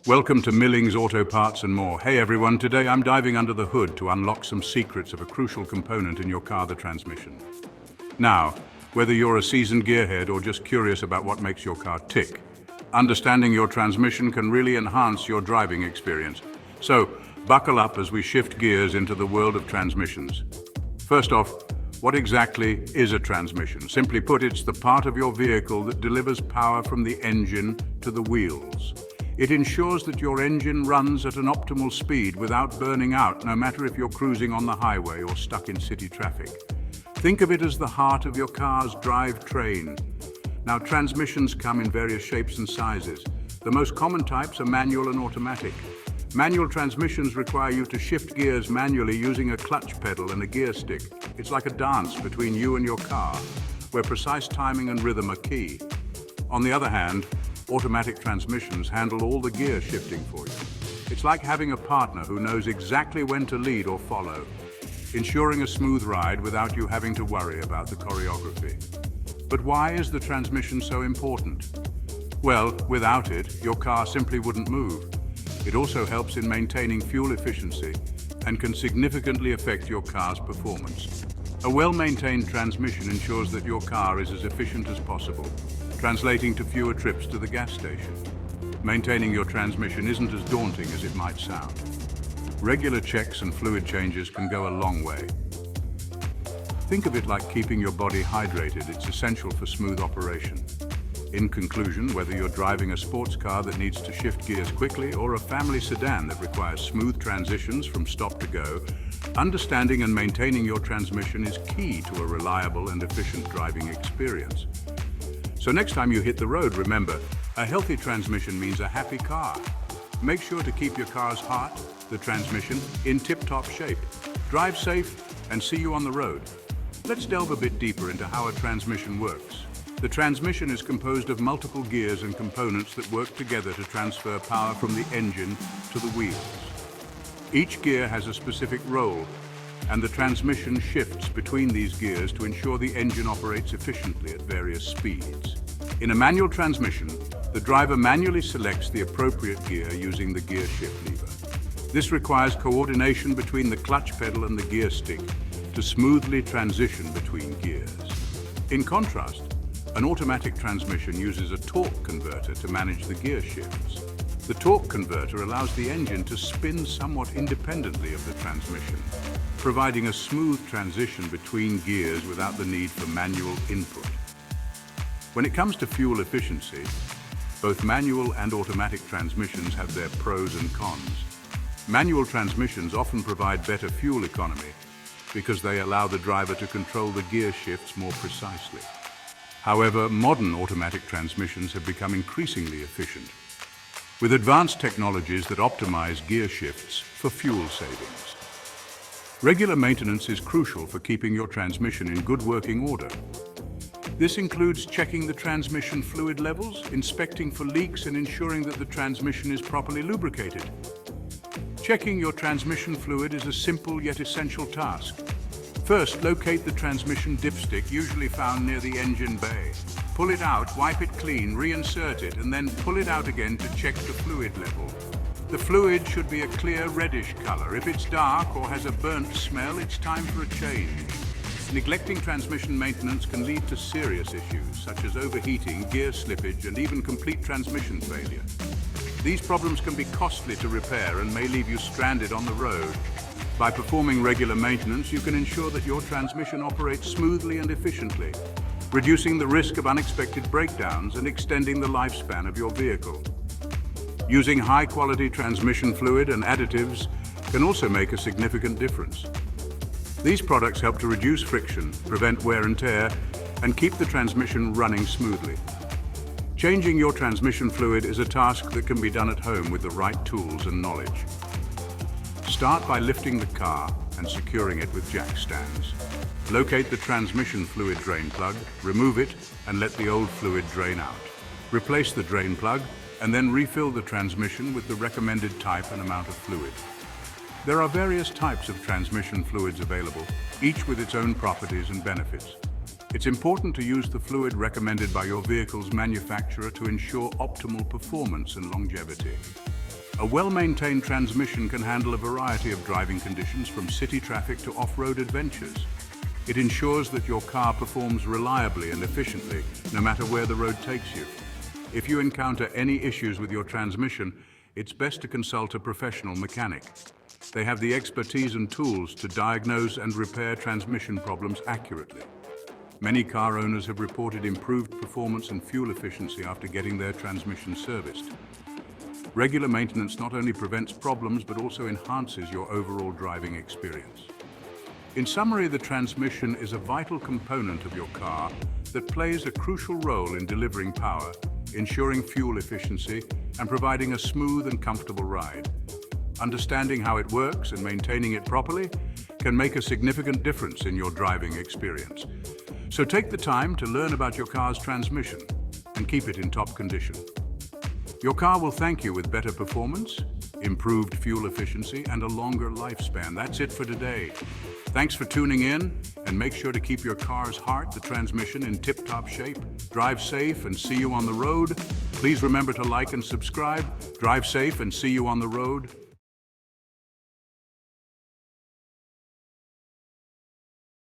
Welcome to Milling's Auto Parts and More. Hey everyone, today I'm diving under the hood to unlock some secrets of a crucial component in your car, the transmission. Now, whether you're a seasoned gearhead or just curious about what makes your car tick, understanding your transmission can really enhance your driving experience. So, buckle up as we shift gears into the world of transmissions. First off, what exactly is a transmission? Simply put, it's the part of your vehicle that delivers power from the engine to the wheels. It ensures that your engine runs at an optimal speed without burning out, no matter if you're cruising on the highway or stuck in city traffic. Think of it as the heart of your car's drivetrain. Now, transmissions come in various shapes and sizes. The most common types are manual and automatic. Manual transmissions require you to shift gears manually using a clutch pedal and a gear stick. It's like a dance between you and your car, where precise timing and rhythm are key. On the other hand, automatic transmissions handle all the gear shifting for you. It's like having a partner who knows exactly when to lead or follow, ensuring a smooth ride without you having to worry about the choreography. But why is the transmission so important? Well, without it, your car simply wouldn't move. It also helps in maintaining fuel efficiency and can significantly affect your car's performance. A well-maintained transmission ensures that your car is as efficient as possible, translating to fewer trips to the gas station. Maintaining your transmission isn't as daunting as it might sound. Regular checks and fluid changes can go a long way. Think of it like keeping your body hydrated. It's essential for smooth operation. In conclusion, whether you're driving a sports car that needs to shift gears quickly or a family sedan that requires smooth transitions from stop to go, understanding and maintaining your transmission is key to a reliable and efficient driving experience. So next time you hit the road, remember, a healthy transmission means a happy car. Make sure to keep your car's heart, the transmission, in tip-top shape. Drive safe and see you on the road. Let's delve a bit deeper into how a transmission works. The transmission is composed of multiple gears and components that work together to transfer power from the engine to the wheels. Each gear has a specific role, and the transmission shifts between these gears to ensure the engine operates efficiently at various speeds. In a manual transmission, the driver manually selects the appropriate gear using the gear shift lever. This requires coordination between the clutch pedal and the gear stick to smoothly transition between gears. In contrast, an automatic transmission uses a torque converter to manage the gear shifts. The torque converter allows the engine to spin somewhat independently of the transmission, providing a smooth transition between gears without the need for manual input. When it comes to fuel efficiency, both manual and automatic transmissions have their pros and cons. Manual transmissions often provide better fuel economy because they allow the driver to control the gear shifts more precisely. However, modern automatic transmissions have become increasingly efficient, with advanced technologies that optimize gear shifts for fuel savings. Regular maintenance is crucial for keeping your transmission in good working order. This includes checking the transmission fluid levels, inspecting for leaks, and ensuring that the transmission is properly lubricated. Checking your transmission fluid is a simple yet essential task. First, locate the transmission dipstick, usually found near the engine bay. Pull it out, wipe it clean, reinsert it, and then pull it out again to check the fluid level. The fluid should be a clear reddish color. If it's dark or has a burnt smell, it's time for a change. Neglecting transmission maintenance can lead to serious issues such as overheating, gear slippage, and even complete transmission failure. These problems can be costly to repair and may leave you stranded on the road. By performing regular maintenance, you can ensure that your transmission operates smoothly and efficiently, reducing the risk of unexpected breakdowns and extending the lifespan of your vehicle. Using high-quality transmission fluid and additives can also make a significant difference. These products help to reduce friction, prevent wear and tear, and keep the transmission running smoothly. Changing your transmission fluid is a task that can be done at home with the right tools and knowledge. Start by lifting the car and securing it with jack stands. Locate the transmission fluid drain plug, remove it, and let the old fluid drain out. Replace the drain plug, and then refill the transmission with the recommended type and amount of fluid. There are various types of transmission fluids available, each with its own properties and benefits. It's important to use the fluid recommended by your vehicle's manufacturer to ensure optimal performance and longevity. A well-maintained transmission can handle a variety of driving conditions from city traffic to off-road adventures. It ensures that your car performs reliably and efficiently, no matter where the road takes you. If you encounter any issues with your transmission, it's best to consult a professional mechanic. They have the expertise and tools to diagnose and repair transmission problems accurately. Many car owners have reported improved performance and fuel efficiency after getting their transmission serviced. Regular maintenance not only prevents problems but also enhances your overall driving experience. In summary, the transmission is a vital component of your car that plays a crucial role in delivering power, ensuring fuel efficiency, and providing a smooth and comfortable ride. Understanding how it works and maintaining it properly can make a significant difference in your driving experience. So take the time to learn about your car's transmission and keep it in top condition. Your car will thank you with better performance, improved fuel efficiency, and a longer lifespan. That's it for today. Thanks for tuning in, and make sure to keep your car's heart, the transmission, in tip-top shape. Drive safe and see you on the road. Please remember to like and subscribe. Drive safe and see you on the road.